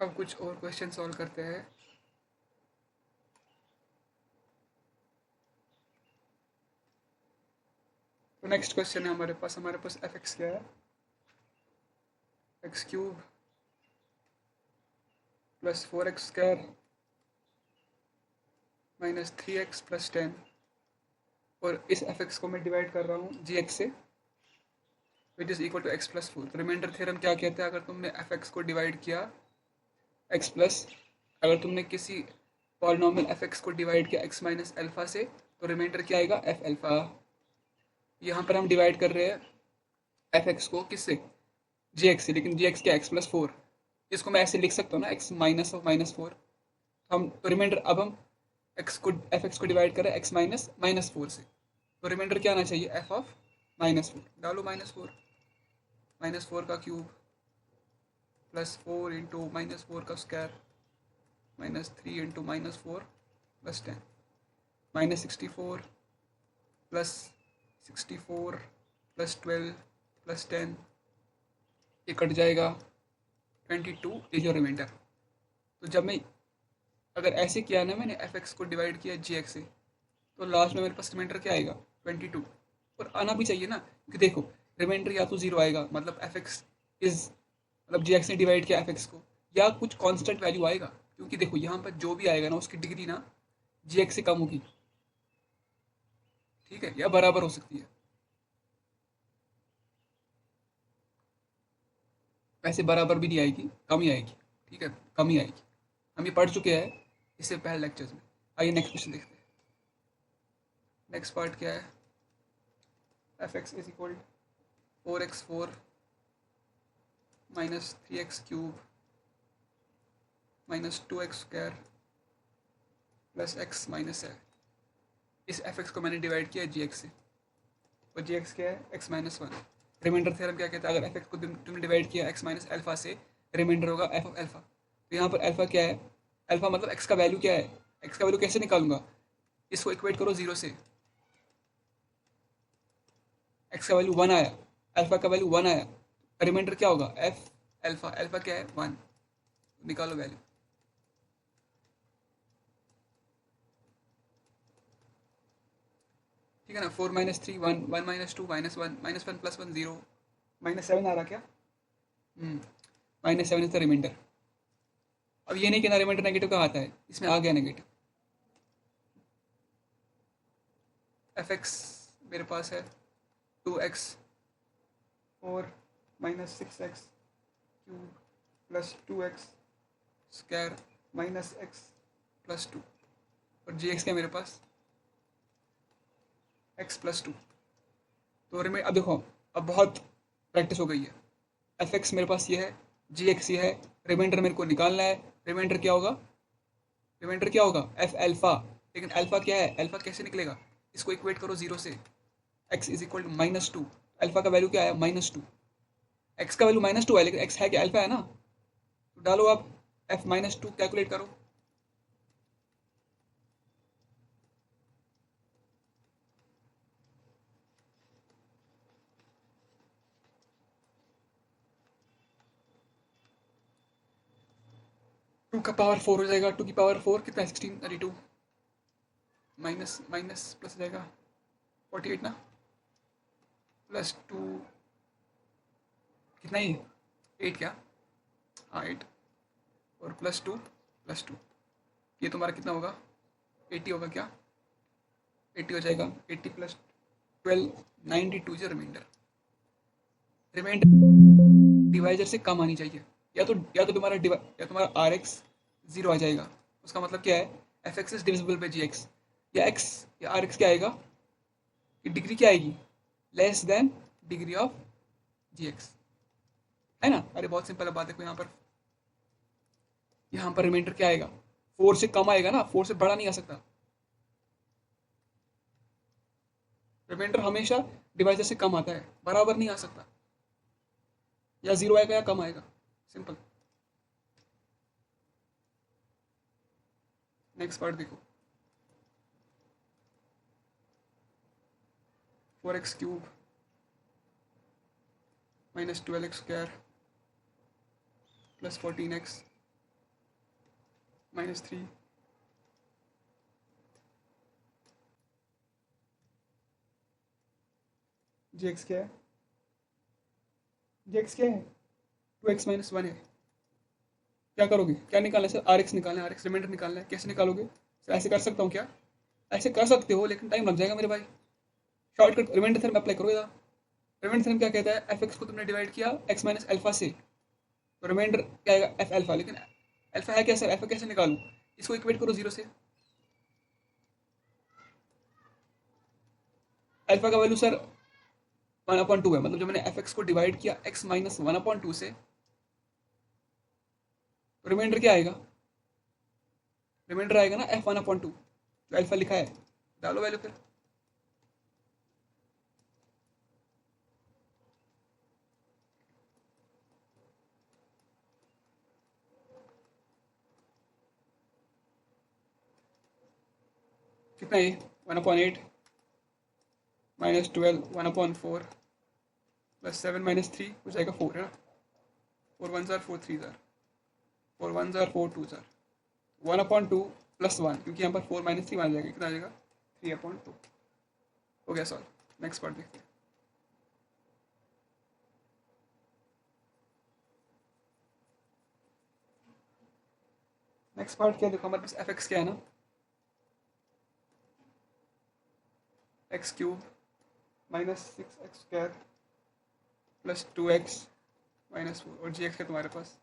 अब कुछ और क्वेश्चन सॉल्व करते हैं। तो नेक्स्ट क्वेश्चन है हमारे पास एफ एक्स क्या है, x cube plus 4x² minus 3x plus 10, और इस एफ एक्स को मैं डिवाइड कर रहा हूँ जी एक्स से, which is equal to x plus 4। तो रिमाइंडर थ्योरम क्या कहता है, अगर तुमने एफ एक्स को डिवाइड किया एक्स प्लस, अगर तुमने किसी पॉलिनॉमियल एफ एक्स को डिवाइड किया एक्स माइनस अल्फा से, तो रिमाइंडर क्या आएगा, एफ अल्फा। यहाँ पर हम डिवाइड कर रहे हैं एफ एक्स को किससे, जी एक्स से, लेकिन जी एक्स क्या, एक्स प्लस 4। इसको मैं ऐसे लिख सकता हूँ ना, एक्स माइनस ऑफ माइनस 4। हम तो रिमाइंडर, अब हम एक्स को एफ एक्स को डिवाइड कर रहे हैं एक्स माइनस माइनस 4 से, तो रिमाइंडर क्या आना चाहिए, एफ ऑफ माइनस 4। डालो माइनस 4 का क्यूब प्लस 4 इंटू माइनस 4 का square minus 3 into minus 4 plus 10, minus 64 plus 64 plus 12 plus 10, ये कट जाएगा, 22 इज योर रिमाइंडर। तो जब मैं, अगर ऐसे किया ना मैंने एफ एक्स को डिवाइड किया जी एक्स से, तो लास्ट में मेरे पास रिमाइंडर क्या आएगा, 22। और आना भी चाहिए ना, क्योंकि देखो रिमाइंडर या तो जीरो आएगा, मतलब एफ एक्स इज, मतलब जी एक्स ने डिवाइड किया एफ एक्स को, या कुछ कांस्टेंट वैल्यू आएगा, क्योंकि देखो यहाँ पर जो भी आएगा ना उसकी डिग्री ना जी एक्स से कम होगी, ठीक है, या बराबर हो सकती है। वैसे बराबर भी नहीं आएगी, कम ही आएगी, ठीक है, कम ही आएगी। हम ये पढ़ चुके हैं इससे पहले लेक्चर्स में। आइए नेक्स्ट क्वेश्चन देखते हैं। नेक्स्ट पार्ट क्या है, f x is equal 4x4 minus 3x³ minus 2x² plus x minus है। इस एफ एक्स को मैंने डिवाइड किया जी एक्स से, और जी एक्स क्या है, एक्स माइनस 1। रिमाइंडर थ्योरम क्या कहता है, अगर एफ एक्स को तुमने डिवाइड किया एक्स माइनस अल्फा से, रिमाइंडर होगा एफ ऑफ अल्फा। तो यहाँ पर अल्फा क्या है, अल्फा मतलब एक्स का वैल्यू क्या है, एक्स का वैल्यू कैसे निकालूंगा, इसको इक्वेट करो जीरो से, एक्स का वैल्यू 1 आया, अल्फा का वैल्यू 1 आया, रिमाइंडर क्या होगा, एफ अल्फा, अल्फा क्या है 1, निकालो वैल्यू। ठीक है ना, 4 - 3 1, 1 - 2 -1, -1 + 1 0, -7 आ रहा क्या, -7 इज द रिमाइंडर। अब ये नहीं कहना रिमाइंडर नेगेटिव कहाँ आता है, इसमें आ गया नेगेटिव। एफ एक्स मेरे पास है 2x4 minus 6x³ plus 2x² minus x plus 2, और जी एक्स क्या है मेरे पास, x प्लस 2। तो अब देखो, अब बहुत प्रैक्टिस हो गई है। एफ एक्स मेरे पास ये है, जी एक्स ये है, रिमाइंडर मेरे को निकालना है। रिमाइंडर क्या होगा, रिमाइंडर क्या होगा, एफ अल्फा। लेकिन अल्फा क्या है, अल्फा कैसे निकलेगा, इसको इक्वेट करो जीरो से, x is equal to -2, alpha का वैल्यू क्या है, -2, एक्स का वैल्यू -2 है, लेकिन एक्स है क्या, अल्फा है ना, तो डालो आप एफ -2 कैलकुलेट करो। टू का पावर 4 हो जाएगा, 2 की पावर 4 कितना है, 16 32, माइनस माइनस प्लस हो जाएगा 48 ना, प्लस 2 कितना ही, 8 क्या, हाँ 8, और +2 ये तुम्हारा कितना होगा, 80 होगा क्या, 80 हो जाएगा, 80 + 12 92 जो रिमाइंडर। रिमाइंडर डिवाइजर से कम आनी चाहिए, या तो तुम्हारा आर एक्स जीरो आ जाएगा, उसका मतलब क्या है, f x is divisible by g x, या एक्स या आर एक्स क्या आएगा, कि डिग्री क्या आएगी, less than degree of g x, है ना। अरे बहुत सिंपल बात है, यहाँ पर रिमाइंडर क्या आएगा, 4 से कम आएगा ना, 4 से बड़ा नहीं आ सकता। रिमाइंडर हमेशा डिवाइजर से कम आता है, बराबर नहीं आ सकता, या जीरो आएगा या कम आएगा, सिंपल। नेक्स्ट पार्ट देखो, 4x³ minus 12x² plus 14x -3 gx क्या है? gx क्या है? 2x - 1 है। क्या करोगे? क्या निकालना है सर? rx निकालना है, rx रिमाइंडर निकालना है। कैसे निकालोगे सर? ऐसे कर सकता हूँ क्या? ऐसे कर सकते हो, लेकिन टाइम लग जाएगा मेरे भाई। शॉर्टकट रिमाइंडर थ्योरम अप्लाई करोगे। रिमाइंडर थ्योरम क्या कहता है? एफ एक्स को तुमने डिवाइड किया x माइनस अल्फा से, तो रिमाइंडर क्या आएगा? F alpha. लेकिन अल्फा है क्या सर? अल्फा कैसे निकालूं? इसको इक्वेट करो 0 से। अल्फा का वैल्यू सर 1/2 है, मतलब जब मैंने एफ एक्स को डिवाइड किया x माइनस 1/2 से, तो रिमाइंडर क्या आएगा? रिमाइंडर आएगा ना f1/2, जो अल्फा लिखा है। डालो वैल्यू फिर। कितना है? 1/8 -12 1/4 +7 -3 हो जाएगा 4, है ना? 4 1 जार 4 3 जार 4 1 जार 4 2 जार 1/2 +1, क्योंकि यहाँ पर 4 - 3 आ जाएगा। कितना आ जाएगा? 3/2 हो गया सॉल्व। नेक्स्ट पार्ट देखते हैं। नेक्स्ट पार्ट क्या देखो, हमारे पास एफ एक्स क्या है ना, x³ -6x² +2x -4, और जी एक्स है तुम्हारे पास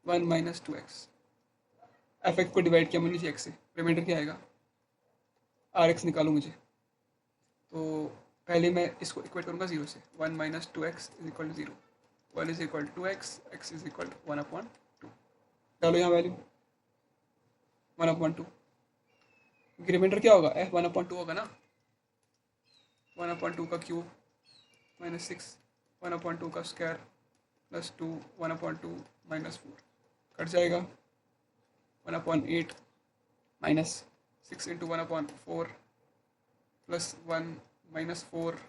1 - 2x। एफ एक्स को डिवाइड किया मैंने जी एक्स से, रिमाइंडर क्या आएगा? आर एक्स निकालो मुझे। तो पहले मैं इसको इक्वेट करूँगा 0 से। 1 - 2x is equal to 0, 1 is equal to 2x, x is equal to 1/2। डालो यहाँ वैल्यू 1/2, क्योंकि रिमाइंडर क्या होगा? f 1/2 होगा ना। 1/2 का क्यूब -6 1/2 का स्क्वायर +2 1/2 -4 कट जाएगा। 1/8 -6 इंटू 1/4 +1 -4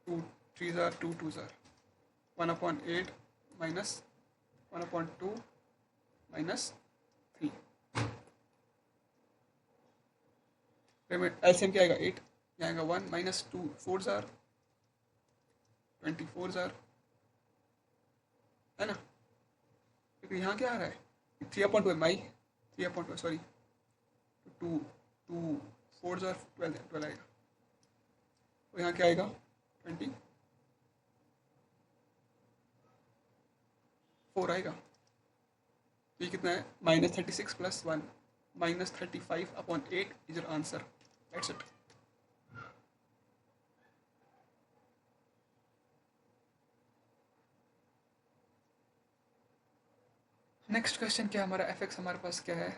2 3 जार 2 2 जार 1/8 -1/2 -3। एलसीएम क्या आएगा? 8 आएगा। 1 -2 4 जार 24 जार, है ना? क्योंकि यहाँ क्या आ रहा है? 3/2 है माई, 3/2 सॉरी 2 2 4 जार 12 आएगा। तो यहाँ क्या आएगा? 24 आएगा। तो ये कितना है? -36 + 1 -35/8 is your answer. That's it. Next question क्या हमारा? एफ एक्स हमारे पास क्या है?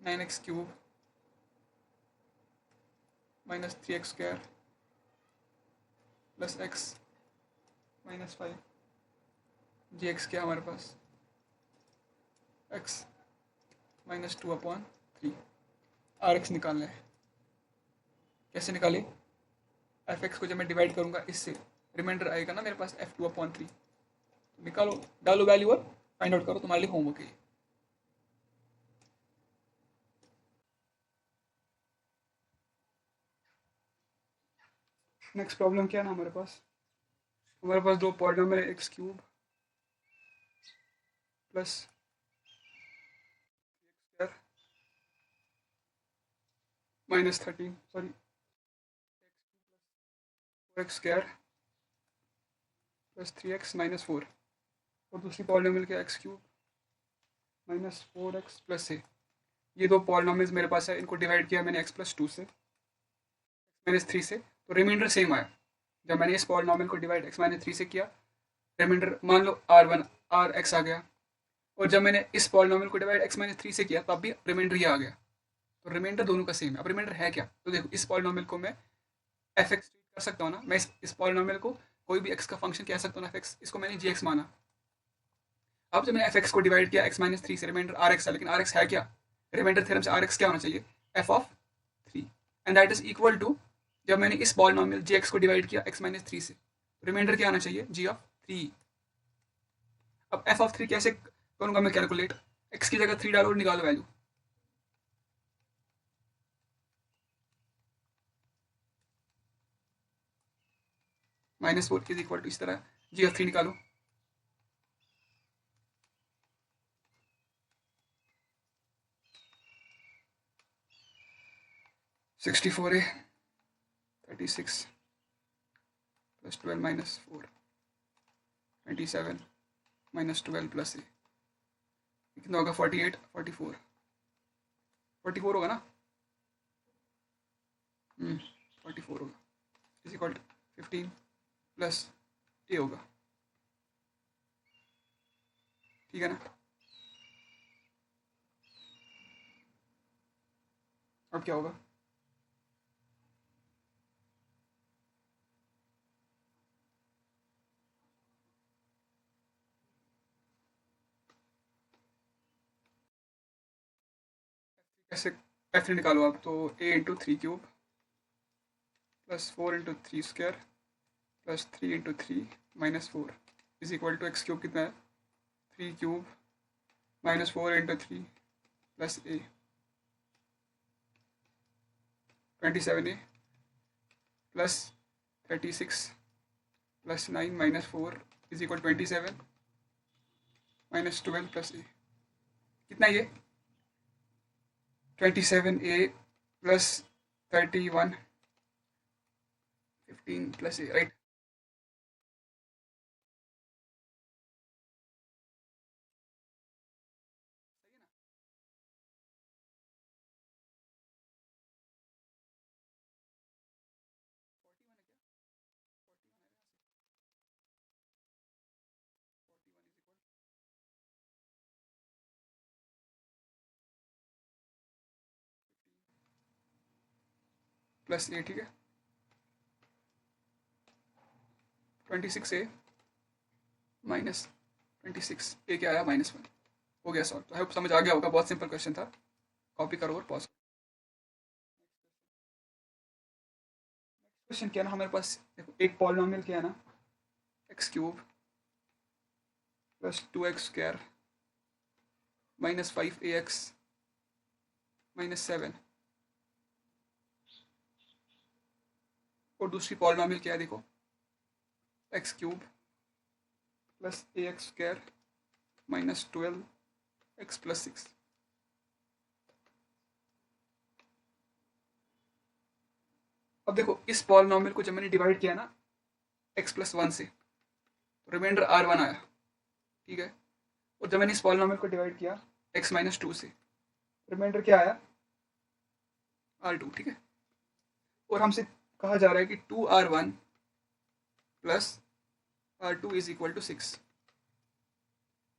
9x³ -3x² +x -5। जी एक्स क्या हमारे पास? x -2/3। आर एक्स निकालना है। कैसे निकाले? एफ एक्स को जब मैं डिवाइड करूंगा इससे, रिमाइंडर आएगा ना मेरे पास f2/3। निकालो, डालो वैल्यू और फाइंड आउट करो। तुम्हारे लिए होमवर्क है। नेक्स्ट प्रॉब्लम क्या है ना हमारे पास? हमारे पास दो पॉलिनॉमियल है, x³ plus -13 sorry 4x² plus 3x -4, और दूसरी पॉलिनॉमियल क्या? x³ -4x प्लस से। ये दो पॉलिनॉमियल्स मेरे पास है, इनको डिवाइड किया मैंने x + 2 से, -3 से, तो रिमाइंडर सेम आया। जब मैंने इस पॉलिनॉमियल को डिवाइड x - 3 से किया, रिमाइंडर मान लो rx आ गया। और जब मैंने इस पॉलिनॉमियल को डिवाइड x - 3 से किया, तब भी रिमाइंडर ही आ गया। तो रिमाइंडर दोनों का सेम है। अब रिमाइंडर है क्या? तो देखो, इस पॉलिनॉमियल को मैं एफ एक्स कर सकता हूँ ना। मैं इस पॉलिनॉमियल को कोई भी एक्स का फंक्शन कह सकता हूँ ना, एफ एक्स। इसको मैंने जी एक्स माना। अब जब मैंने एफ एक्स को डिवाइड किया x - 3 से, रिमाइंडर आर एक्स है, लेकिन आर एक्स है क्या? रिमाइंडर थ्योरम से आर एक्स क्या होना चाहिए? f(3), and that is equal to, जब मैंने इस पॉलिनॉमियल जी एक्स को डिवाइड किया x - 3 से, रिमाइंडर क्या आना चाहिए? g(3). अब एफ ऑफ 3 कैसे करूँगा मैं कैलकुलेट? एक्स की जगह 3 डालो और निकालो वैल्यू। -4 इज इक्वल टू इस तरह जी ऑफ 3 निकालो। -64 है, 36 प्लस 12 -4 27 -12 प्लस ए कितना होगा? 48 44 44 होगा ना? 44 होगा इज इक्वल टू 15 प्लस ए होगा, ठीक है ना? अब क्या होगा? कैसे एफ निकालो आप? तो a into 3 cube plus 4 into 3 square plus 3 into 3 -4 is equal to x cube कितना है? 3 cube -4 into 3 plus a 27 a plus 36 plus 9 -4 is equal 27 -12 plus a कितना ये? 27 a plus 31 15 plus a, right? Plus a, ठीक है? 26 ए minus 26 ए क्या आया? -1 हो गया सॉल्व। आई होप समझ आ गया होगा, बहुत सिंपल क्वेश्चन था। कॉपी करो और पॉज। क्वेश्चन क्या है ना हमारे पास, देखो एक पॉलिनोमियल क्या है ना, x cube plus 2x square -5ax -7, और दूसरी पॉलिनोमियल क्या है देखो, x cube plus ax square -12x plus 6। अब देखो इस पॉलिनोमियल को जब मैंने डिवाइड किया ना x प्लस 1 से, तो रिमाइंडर r1 आया, ठीक है? और जब मैंने इस पॉलिनोमियल को डिवाइड किया x -2 से, रिमाइंडर क्या आया? r2, ठीक है? और हमसे कहा जा रहा है कि 2r1 plus r2 is equal to 6,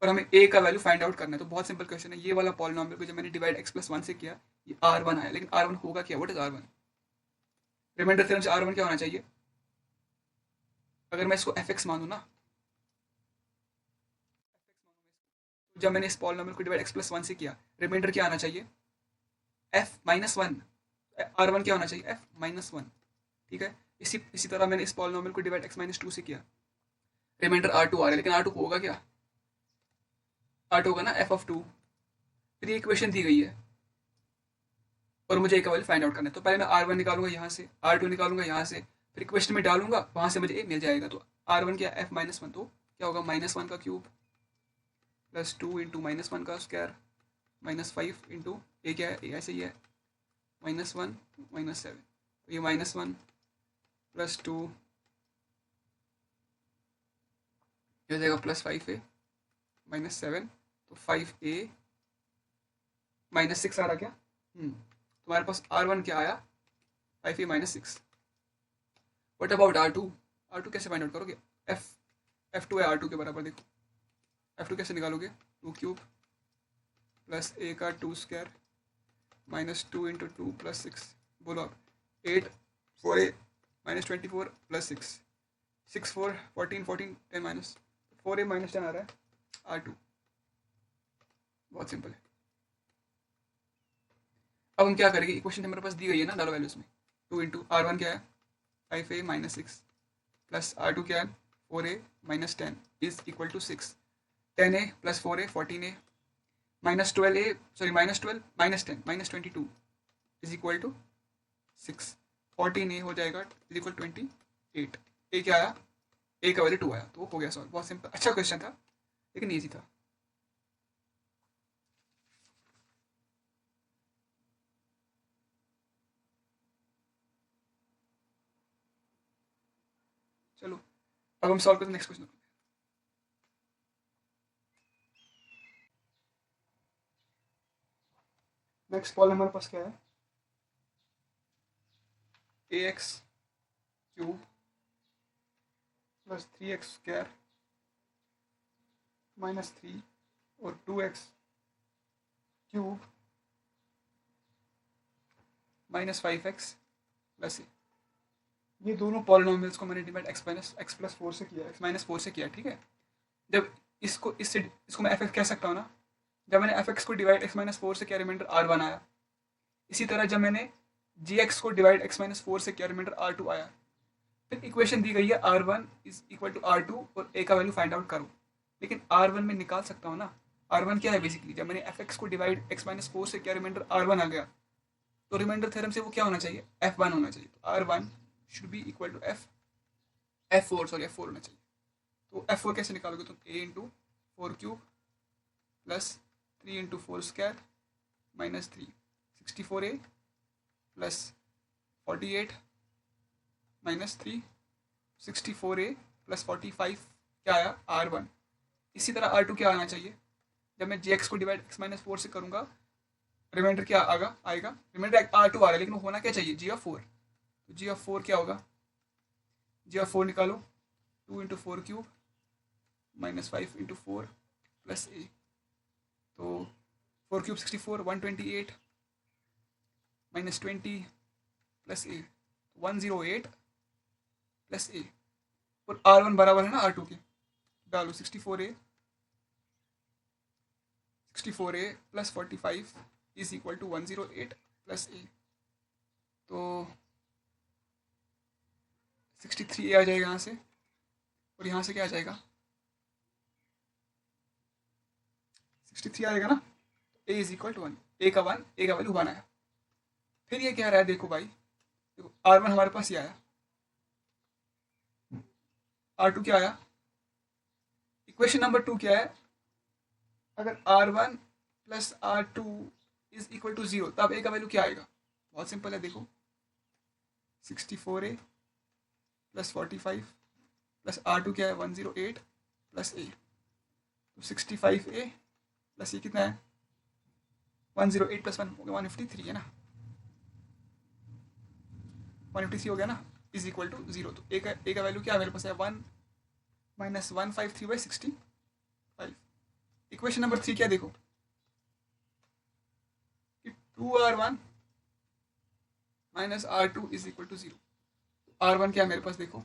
और हमें a का वैल्यू फाइंड आउट करना है। तो बहुत सिंपल क्वेश्चन है, ये वाला पॉलिनोमियल को जब मैंने डिवाइड x प्लस 1 से किया, ये r1 आया, लेकिन r1 होगा क्या? What is r1? Reminder theorem से r1 क्या होना चाहिए? अगर मैं इसको fx मानूँ ना, जब मैंने इस पॉलिनोमियल को डिवाइड x प्लस 1 से किया, रिमाइंडर क्या आना चाहिए? f -1। r1 क्या होना चाहिए? f -1, ठीक है? इसी तरह मैंने इस पॉलिनोमियल को डिवाइड x -2 से किया, रिमाइंडर r2 आ रहा है, लेकिन r2 होगा क्या? r2 होगा ना f ऑफ 2। फिर ये इक्वेशन दी गई है और मुझे एक वैल्यू फाइंड आउट करना है, तो पहले मैं r1 निकालूंगा यहाँ से, r2 निकालूंगा यहाँ से, फिर इक्वेशन में डालूंगा, वहां से मुझे a मिल जाएगा। तो r1 क्या? f -1, तो क्या होगा? -1 का क्यूब प्लस 2 इंटू -1 का स्क्वायर -5 इंटू ए क्या है? ए ऐसे ही है, -1 -7, तो ये -1 प्लस 2 हो जाएगा +5a -7, तो 5a -6 आ रहा क्या? तुम्हारे पास r1 क्या आया? 5a -6। What about r2? r2 कैसे फाइंड आउट करोगे? f2 है r2 के बराबर, देखो f2 कैसे निकालोगे? 2 क्यूब प्लस a का 2 स्क्वायर -2 इंटू 2 प्लस 6, बोलो आप। 8 4a -24 प्लस 6 6 4 14 14 10 माइनस 4a -10 आ रहा है r2। बहुत सिंपल है। अब हम क्या करेंगे, इक्वेशन हमारे पास दी गई है ना, डालो वैल्यूज में। 2 इंटू r1 क्या है? 5a -6 प्लस r2 क्या है? 4a -10 is equal to 6। 10a plus 4a 14a minus 12a sorry minus 12 minus 10 minus 22 is equal to 6 14a हो जाएगा इज इक्वल 28 ए क्या आया ए का वैल्यू 2 आया तो हो गया सॉल्व बहुत सिंपल अच्छा क्वेश्चन था लेकिन ईजी था चलो अब हम सॉल्व करते हैं नेक्स्ट क्वेश्चन नेक्स्ट प्रॉब्लम हमारे पास क्या है a x cube plus 3x square minus 3 और 2x cube minus 5x plus ए ये दोनों पॉलिनोमियल्स को मैंने डिवाइड x प्लस 4 से किया x माइनस 4 से किया ठीक है जब इसको मैं एफ एक्स कह सकता हूँ ना जब मैंने एफ एक्स को डिवाइड x माइनस 4 से किया रिमाइंडर r1 आया इसी तरह जब मैंने जी एक्स को डिवाइड x माइनस 4 से किया रिमाइंडर r2 आया फिर इक्वेशन दी गई है r1 is equal to r2 और a का वैल्यू फाइंड आउट करो लेकिन r1 में निकाल सकता हूँ ना r1 क्या है बेसिकली जब मैंने एफ एक्स को डिवाइड x माइनस 4 से किया रिमाइंडर r1 आ गया तो रिमाइंडर थ्योरम से वो क्या होना चाहिए f1 होना चाहिए तो r1 should be equal to f4 होना चाहिए तो f4 कैसे निकालोगे तुम a into 4 cube plus 3 into 4 square minus 3 64a plus 48 minus 3 64a plus 45 क्या आया r1 इसी तरह r2 क्या आना चाहिए जब मैं gx को डिवाइड x माइनस 4 से करूँगा रिमाइंडर क्या आएगा रिमाइंडर r2 आ रहा है लेकिन वो होना क्या चाहिए g4 तो g4 क्या होगा g4 निकालो 2 into 4 cube minus 5 into 4 plus a तो 4 cube 64 128 minus 20 plus a 108 plus a और r1 बराबर है ना r2 के डालो 64a plus 45 is equal to 108 plus a तो 63a आ जाएगा यहाँ से और यहाँ से क्या आ जाएगा 63 आएगा ना a इज इक्वल टू 1 ए का वैल्यू 1 आया फिर ये क्या रहा है देखो भाई देखो r1 हमारे पास ये आया r2 क्या आया इक्वेशन नंबर 2 क्या है अगर r1 plus r2 is equal to 0 तब a का वैल्यू क्या आएगा बहुत सिंपल है देखो 64a प्लस 45 प्लस r2 क्या है 108 प्लस a तो 65a प्लस ये कितना है 108 प्लस 1 हो गया 153 है ना 153 हो गया ना इज इक्वल टू 0 तो a का वैल्यू क्या है मेरे पास है 1 माइनस 153/65 इक्वेशन नंबर 3 क्या देखो कि 2r1 minus r2 is equal to 0 r1 क्या है मेरे पास देखो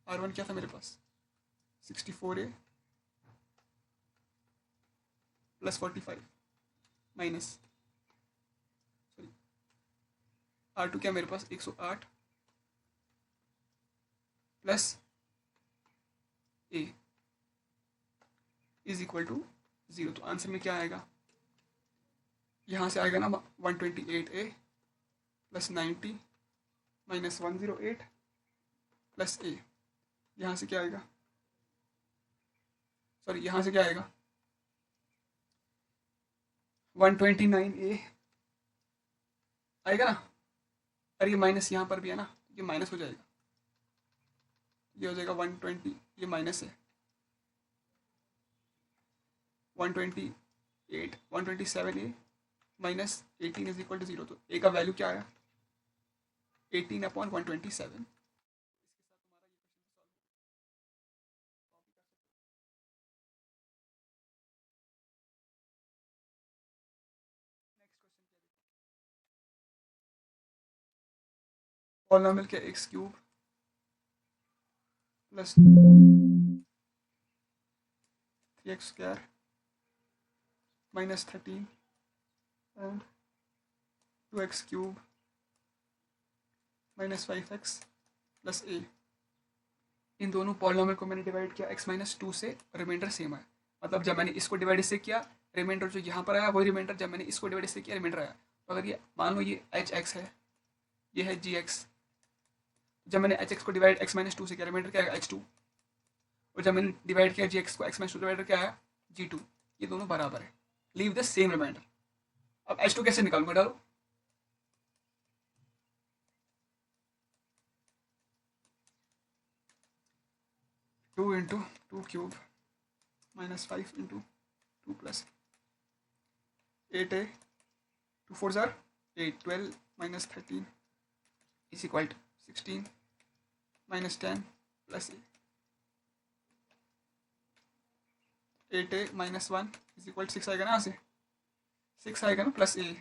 r1 क्या था मेरे पास 64a plus 45 minus sorry r2 क्या मेरे पास 108 प्लस a इज इक्वल टू 0 तो आंसर में क्या आएगा यहाँ से आएगा ना 128a प्लस 90 माइनस 108 प्लस a यहाँ से क्या आएगा सॉरी यहाँ से क्या आएगा 129a आएगा ना अरे ये माइनस यहाँ पर भी है ना ये माइनस हो जाएगा ये हो जाएगा 120 ये माइनस है 128 127a minus 18 is equal to 0 तो a का वैल्यू क्या आया 18/127 पॉलिनोमियल क्या x cube plus 3x square minus 13 and 2x cube minus 5x plus a इन दोनों पॉलिनोमियल को मैंने डिवाइड किया x-2 से, रिमाइंडर सेम आया। मतलब जब मैंने इसको डिवाइड इससे किया, रिमाइंडर जो यहाँ पर आया वही रिमाइंडर जब मैंने इसको डिवाइड इससे किया, रिमाइंडर आया। तो अगर ये मान लो ये hx है, ये है gx, जब मैंने hx को डिवाइड x-2 से किया, रिमाइंडर क्या आएगा h2, और जब मैंने डिवाइड किया gx को x-2 डिवाइडर क्या आया g2। ये दोनों बराबर है, लीव द सेम रिमाइंडर। अब h2 कैसे निकालूंगा, डालो। Two into two cube minus 5 into 2 plus 8 है, 2 4 जार 8, 12 minus 13 is equal to 16 minus 10 plus 8 है माइनस 1 इज इक्वल टू 6 आएगा ना, यहाँ से 6 आएगा ना, plus a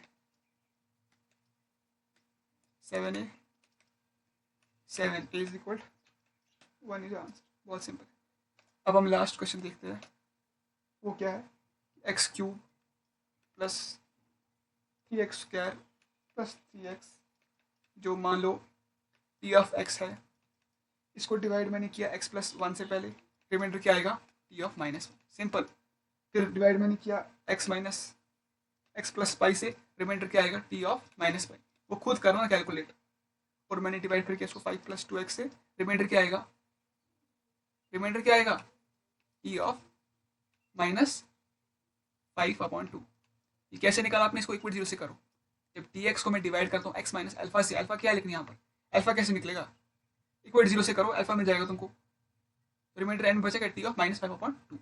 7a is equal 1 is answer. बहुत सिंपल। अब हम लास्ट क्वेश्चन देखते हैं, वो क्या है, x cube plus 3x square plus 3x, जो मान लो t ऑफ x है, इसको डिवाइड मैंने किया x+1 से पहले, रिमाइंडर क्या आएगा t ऑफ -1, सिंपल। फिर डिवाइड मैंने किया x+पाई से, रिमाइंडर क्या आएगा t ऑफ -पाई, वो खुद करना कैलकुलेट। और मैंने डिवाइड फिर किया इसको 5 + 2x से, रिमाइंडर क्या आएगा, e ऑफ -5/2। ये कैसे निकाला आपने, इसको इक्वल 0 से करो। जब tx को मैं डिवाइड करता हूँ x माइनस अल्फा से, अल्फा क्या है लिखना यहाँ पर, अल्फा कैसे निकलेगा, इक्वल 0 से करो, अल्फा मिल जाएगा तुमको, रिमाइंडर n बचेगा t ऑफ -5/2।